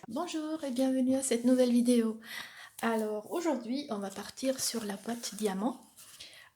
Bonjour et bienvenue à cette nouvelle vidéo. Alors aujourd'hui on va partir sur la boîte diamant.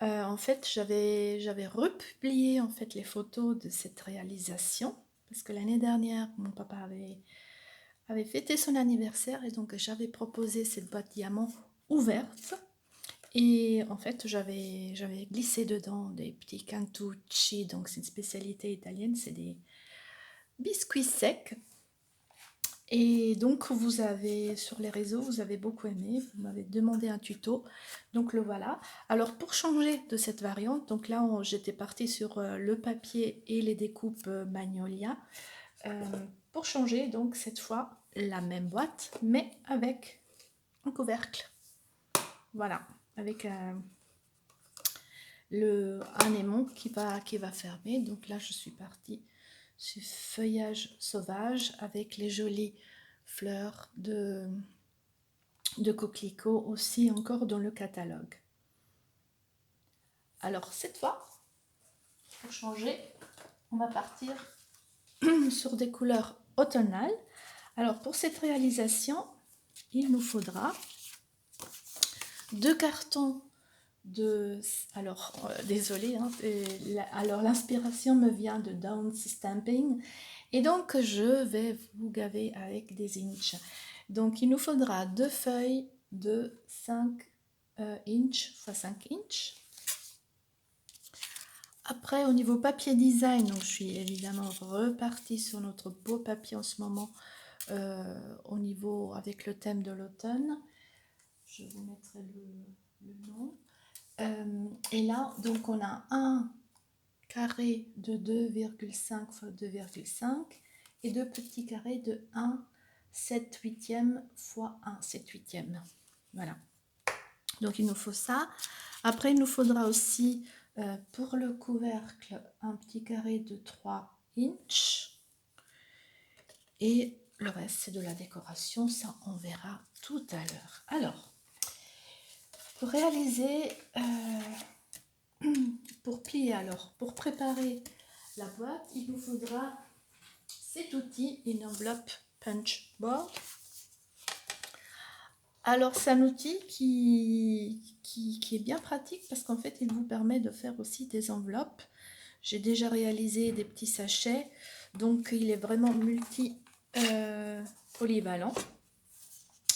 En fait j'avais republié en fait les photos de cette réalisation parce que l'année dernière mon papa avait fêté son anniversaire et donc j'avais proposé cette boîte diamant ouverte et en fait j'avais glissé dedans des petits cantucci, donc c'est une spécialité italienne, c'est des biscuits secs. Et donc vous avez sur les réseaux, vous avez beaucoup aimé, vous m'avez demandé un tuto, donc le voilà. Alors pour changer de cette variante, donc là j'étais partie sur le papier et les découpes Magnolia. Pour changer, donc cette fois la même boîte, mais avec un couvercle. Voilà, avec un aimant qui va fermer. Donc là je suis partie sur feuillage sauvage avec les jolies fleurs de coquelicots aussi encore dans le catalogue. Alors cette fois, pour changer, on va partir sur des couleurs automnales. Alors pour cette réalisation, il nous faudra 2 cartons de... Alors, désolé, hein, alors l'inspiration me vient de Downs Stamping et donc je vais vous gaver avec des inches. Donc il nous faudra 2 feuilles de 5 inches x 5 inches. Après au niveau papier design, donc je suis évidemment repartie sur notre beau papier en ce moment au niveau avec le thème de l'automne. Je vous mettrai le nom. Et là, donc on a un carré de 2,5 x 2,5 et 2 petits carrés de 1 7/8 x 1 7/8. Voilà. Donc il nous faut ça. Après, il nous faudra aussi pour le couvercle un petit carré de 3 inches. Et le reste, c'est de la décoration. Ça, on verra tout à l'heure. Alors, pour réaliser... pour plier, alors pour préparer la boîte, il nous faudra cet outil, une enveloppe punch board. Alors c'est un outil qui est bien pratique parce qu'en fait il vous permet de faire aussi des enveloppes. J'ai déjà réalisé des petits sachets, donc il est vraiment polyvalent.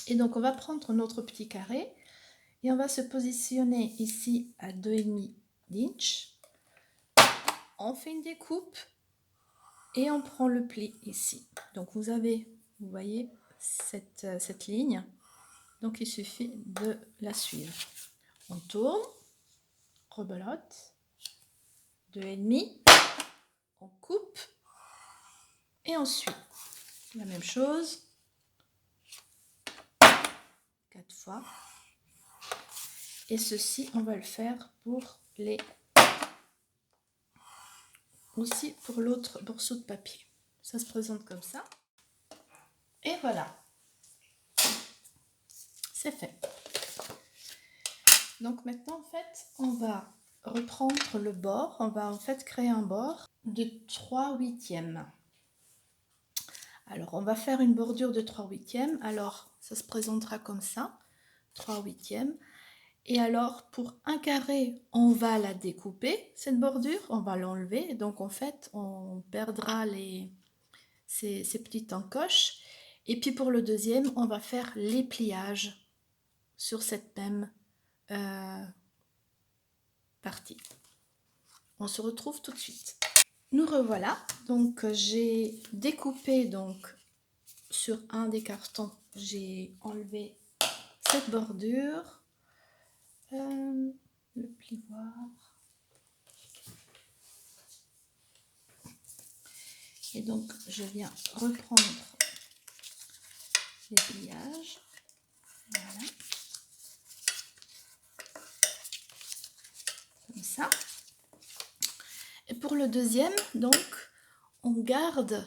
Et donc on va prendre notre petit carré et on va se positionner ici à 2,5 d'inch. On fait une découpe et on prend le pli ici. Donc vous voyez cette ligne, donc il suffit de la suivre. On tourne, rebelote, 2,5, on coupe et on suit. La même chose, 4 fois. Et ceci, on va le faire pour aussi pour l'autre morceau de papier. Ça se présente comme ça. Et voilà, c'est fait. Donc maintenant, en fait, on va reprendre le bord. On va en fait créer un bord de 3/8. Alors, on va faire une bordure de 3/8. Alors, ça se présentera comme ça, 3/8. Et alors, pour un carré, on va la découper, cette bordure, on va l'enlever. Donc, en fait, on perdra ces petites encoches. Et puis, pour le deuxième, on va faire les pliages sur cette même partie. On se retrouve tout de suite. Nous revoilà. Donc, j'ai découpé donc sur un des cartons, j'ai enlevé cette bordure, le plioir. Et donc, je viens reprendre les pliages. Voilà. Comme ça. Et pour le deuxième, donc, on garde.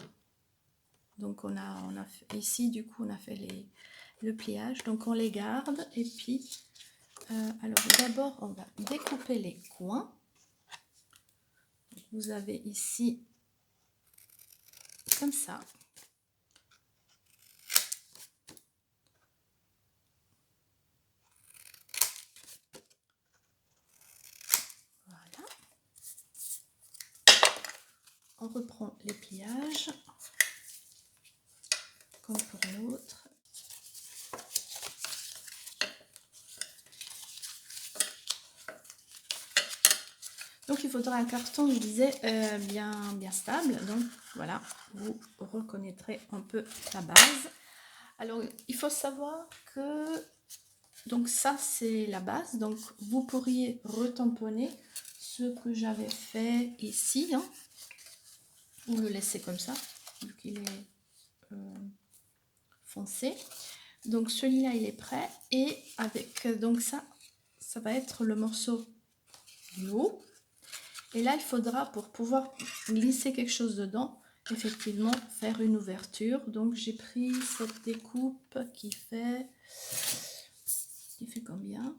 Donc, on a fait, ici, du coup, on a fait le pliage. Donc, on les garde. Et puis, alors d'abord, on va découper les coins. vous avez ici comme ça. Voilà. On reprend les pliages comme pour l'autre. Donc il faudra un carton, je disais, bien stable. Donc voilà, vous reconnaîtrez un peu la base. Alors il faut savoir que donc ça c'est la base. Donc vous pourriez retamponner ce que j'avais fait ici, hein, ou le laisser comme ça, vu qu'il est foncé. Donc celui-là il est prêt, et avec donc ça va être le morceau du haut. Et là, il faudra, pour pouvoir glisser quelque chose dedans, effectivement, faire une ouverture. Donc, j'ai pris cette découpe qui fait combien?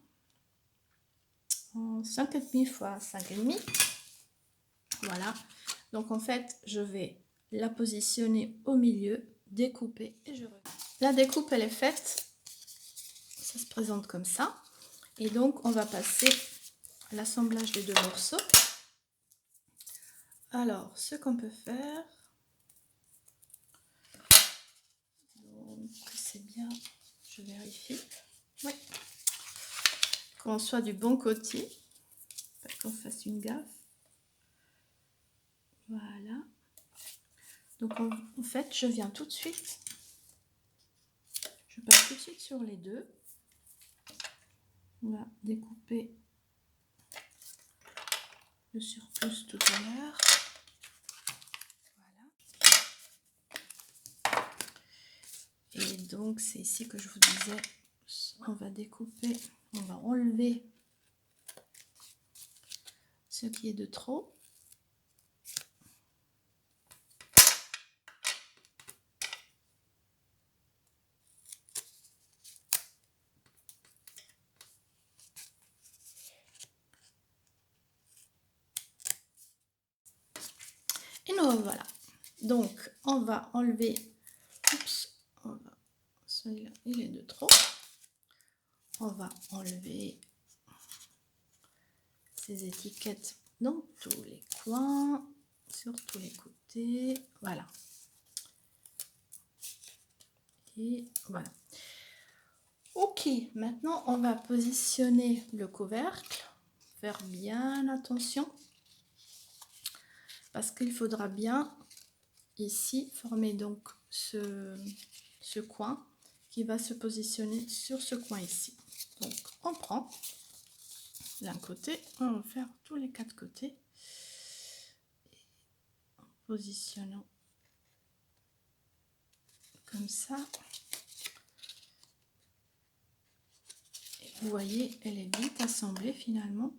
5,5 fois 5,5. Voilà. Donc, en fait, je vais la positionner au milieu, découper et je reviens. La découpe, elle est faite. Ça se présente comme ça. Et donc, on va passer à l'assemblage des deux morceaux. Alors, ce qu'on peut faire, donc c'est bien, je vérifie, oui, qu'on soit du bon côté, pas qu'on fasse une gaffe. Voilà. Donc, en fait, je viens tout de suite, je passe tout de suite sur les deux. On va découper le surplus tout à l'heure. Et donc, c'est ici que je vous disais, on va découper, on va enlever ce qui est de trop. Et nous voilà. Donc, on va enlever, celui-là, il est de trop. On va enlever ces étiquettes dans tous les coins, sur tous les côtés. Voilà. Et voilà. Ok, maintenant on va positionner le couvercle. Faire bien attention, parce qu'il faudra bien ici former donc ce coin qui va se positionner sur ce coin ici. Donc on prend l'un côté, on va faire tous les quatre côtés, en positionnant comme ça. Et vous voyez, elle est vite assemblée finalement.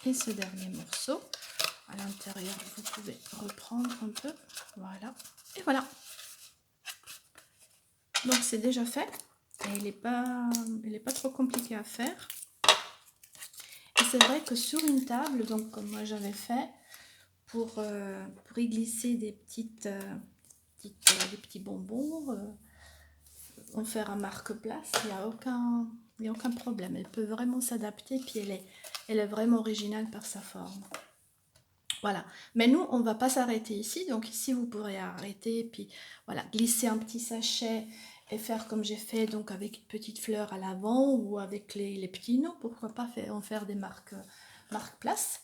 Et ce dernier morceau à l'intérieur, vous pouvez reprendre un peu, voilà, et voilà. Donc c'est déjà fait, et il n'est pas trop compliqué à faire. Et c'est vrai que sur une table, donc comme moi j'avais fait, pour y glisser des des petits bonbons, en faire un marque-place, il n'y a aucun problème. Elle peut vraiment s'adapter, puis elle est vraiment originale par sa forme. Voilà, mais nous on va pas s'arrêter ici, donc ici vous pourrez arrêter, puis voilà, glisser un petit sachet et faire comme j'ai fait, donc avec une petite fleur à l'avant, ou avec les petits nœuds, pourquoi pas en faire des marque-place.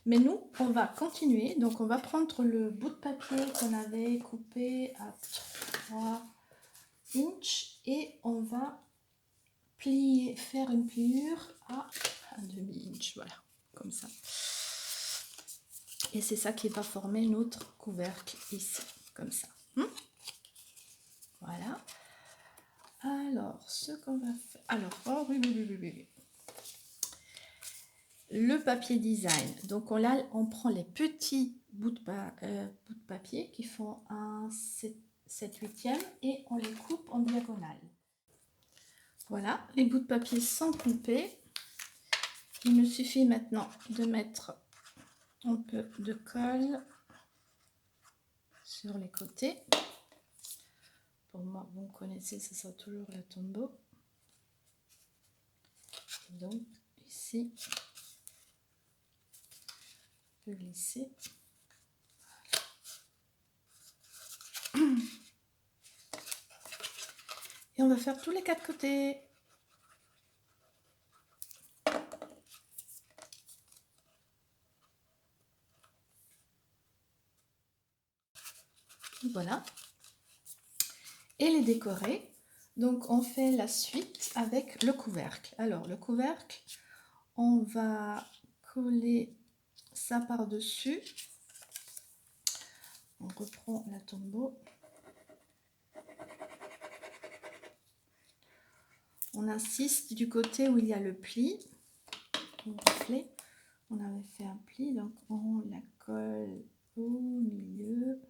Mais nous on va continuer, donc on va prendre le bout de papier qu'on avait coupé à 3 inches et on va plier, faire une pliure à 1/2 inch, voilà, comme ça. Et c'est ça qui va former notre couvercle ici, comme ça. Voilà. Alors, Alors, ce qu'on va faire... Alors, oh, oui, oui, oui, oui, oui. Le papier design. Donc, on prend les petits bouts de papier qui font un 7/8e et on les coupe en diagonale. Voilà, les bouts de papier sont coupés. Il me suffit maintenant de mettre un peu de colle sur les côtés. Pour moi, vous connaissez, ce sera toujours la Tombow. Donc, ici, je peux glisser. Et on va faire tous les 4 côtés. Voilà. Et les décorer. Donc, on fait la suite avec le couvercle. Alors, le couvercle, on va coller ça par-dessus. On reprend la Tombow. On insiste du côté où il y a le pli. On avait fait un pli, donc on la colle au milieu.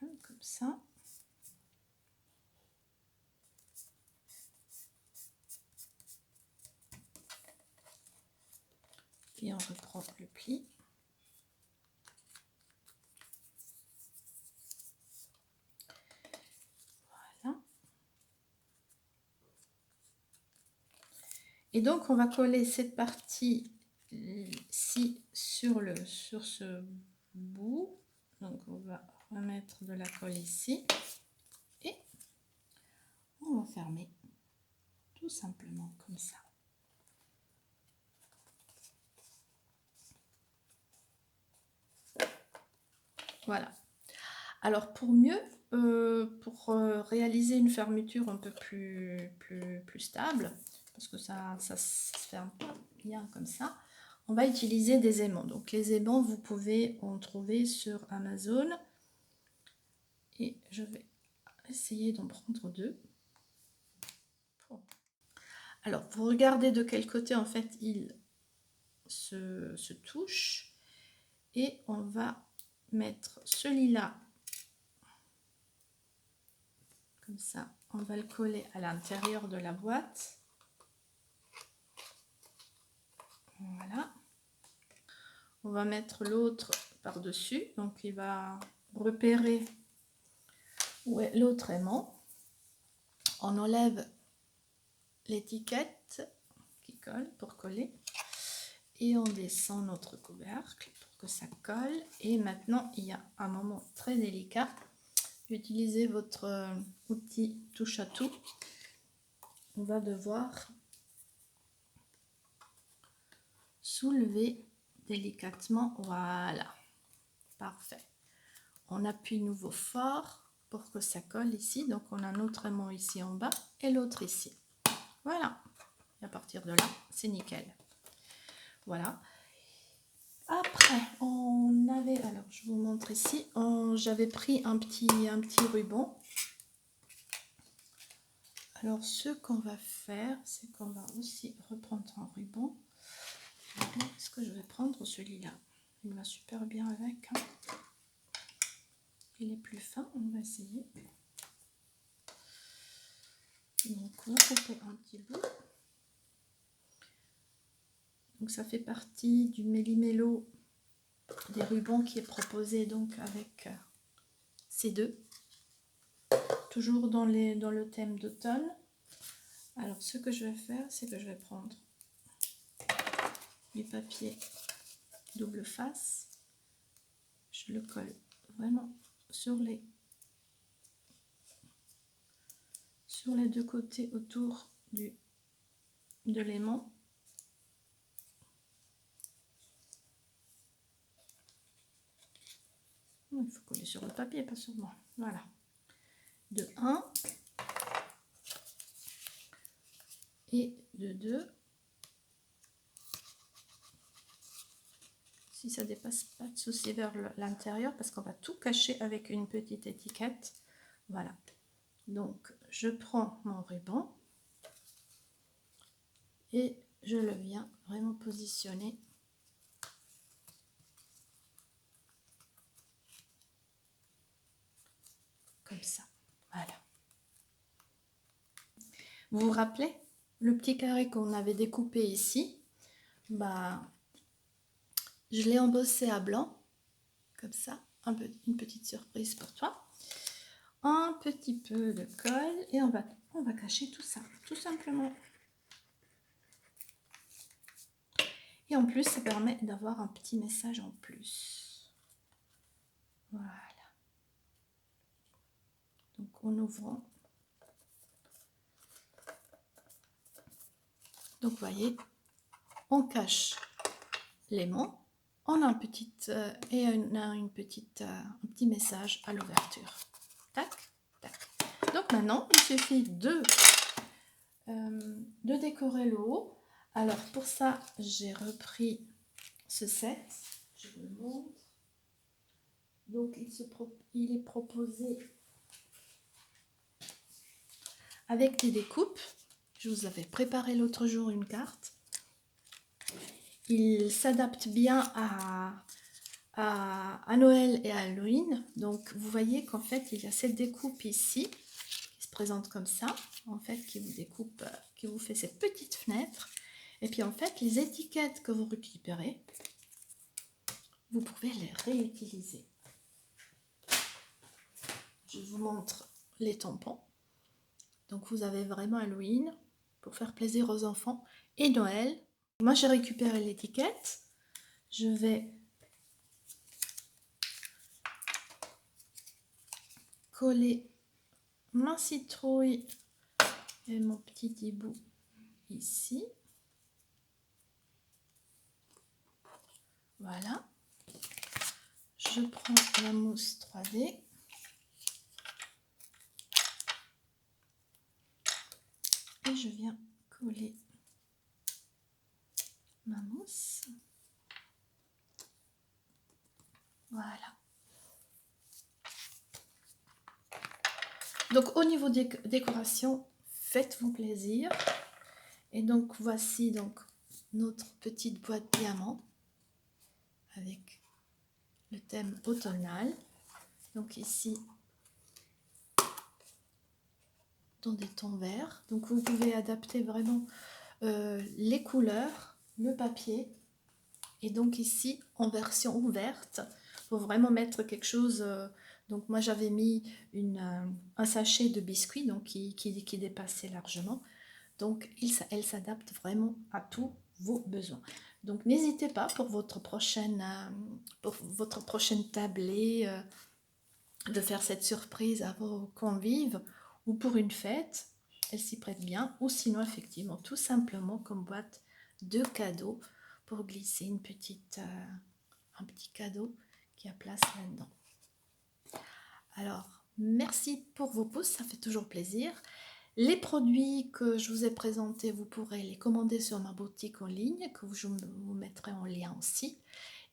Voilà, comme ça. Et on reprend le pli. Voilà. Et donc, on va coller cette partie-ci sur ce bout. Donc, on va remettre de la colle ici. Et on va fermer tout simplement comme ça. Voilà. Alors, pour mieux, réaliser une fermeture un peu plus stable, parce que ça se ferme pas bien comme ça, on va utiliser des aimants. Donc, les aimants, vous pouvez en trouver sur Amazon. Et je vais essayer d'en prendre 2. Alors, vous regardez de quel côté, en fait, il se touche. Et on va mettre celui-là comme ça. On va le coller à l'intérieur de la boîte. Voilà. On va mettre l'autre par-dessus. Donc, il va repérer où est l'autre aimant. On enlève l'étiquette qui colle pour coller. Et on descend notre couvercle pour que ça colle. Et maintenant, il y a un moment très délicat. Utilisez votre outil touche à tout. On va devoir soulever délicatement. Voilà, parfait. On appuie nouveau fort pour que ça colle ici. Donc, on a notre aimant ici en bas et l'autre ici. Voilà. Et à partir de là, c'est nickel. Voilà. Après, on avait, alors je vous montre ici, j'avais pris un petit ruban. Alors, ce qu'on va faire, c'est qu'on va aussi reprendre un ruban. Est-ce que je vais prendre celui-là? Il va super bien avec. Hein. Il est plus fin, on va essayer. Donc, on va couper un petit bout. Donc, ça fait partie du méli-mélo des rubans qui est proposé donc avec ces deux. Toujours dans le thème d'automne. Alors, ce que je vais faire, c'est que je vais prendre du papier double face. Je le colle vraiment sur les deux côtés autour de l'aimant. Il faut coller sur le papier, pas sur moi. Voilà. De 1 et de 2. Si ça dépasse, pas de souci vers l'intérieur parce qu'on va tout cacher avec une petite étiquette. Voilà. Donc je prends mon ruban et je le viens vraiment positionner comme ça. Voilà. Vous vous rappelez le petit carré qu'on avait découpé ici? Bah, je l'ai embossé à blanc, comme ça, une petite surprise pour toi. Un petit peu de colle et on va cacher tout ça, tout simplement. Et en plus, ça permet d'avoir un petit message en plus. Voilà. Donc en ouvrant. Donc vous voyez, on cache l'aimant. On a un petit un petit message à l'ouverture. Tac, tac. Donc maintenant, il suffit de décorer le haut. Alors pour ça, j'ai repris ce set. Je vous le montre. Donc il est proposé avec des découpes. Je vous avais préparé l'autre jour une carte. Il s'adapte bien à Noël et à Halloween. Donc vous voyez qu'en fait il y a cette découpe ici qui se présente comme ça, en fait qui vous découpe, qui vous fait cette petite fenêtre. Et puis en fait les étiquettes que vous récupérez, vous pouvez les réutiliser. Je vous montre les tampons. Donc vous avez vraiment Halloween pour faire plaisir aux enfants et Noël. Moi j'ai récupéré l'étiquette. Je vais coller ma citrouille et mon petit hibou ici. Voilà. Je prends la mousse 3D. Et je viens coller ma mousse. Voilà. Donc au niveau des décorations, faites-vous plaisir. Et donc voici donc notre petite boîte diamant avec le thème automnal. Donc ici, dans des tons verts. Donc vous pouvez adapter vraiment les couleurs, le papier. Et donc ici, en version ouverte, pour vraiment mettre quelque chose... donc moi j'avais mis un sachet de biscuits donc qui dépassait largement. Donc elle s'adapte vraiment à tous vos besoins. Donc n'hésitez pas pour votre prochaine tablée de faire cette surprise à vos convives ou pour une fête. Elle s'y prête bien. Ou sinon effectivement tout simplement comme boîte de cadeaux pour glisser un petit cadeau qui a place là-dedans. Alors, merci pour vos pouces, ça fait toujours plaisir. Les produits que je vous ai présentés, vous pourrez les commander sur ma boutique en ligne, que je vous mettrai en lien aussi.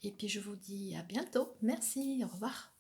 Et puis je vous dis à bientôt. Merci, au revoir.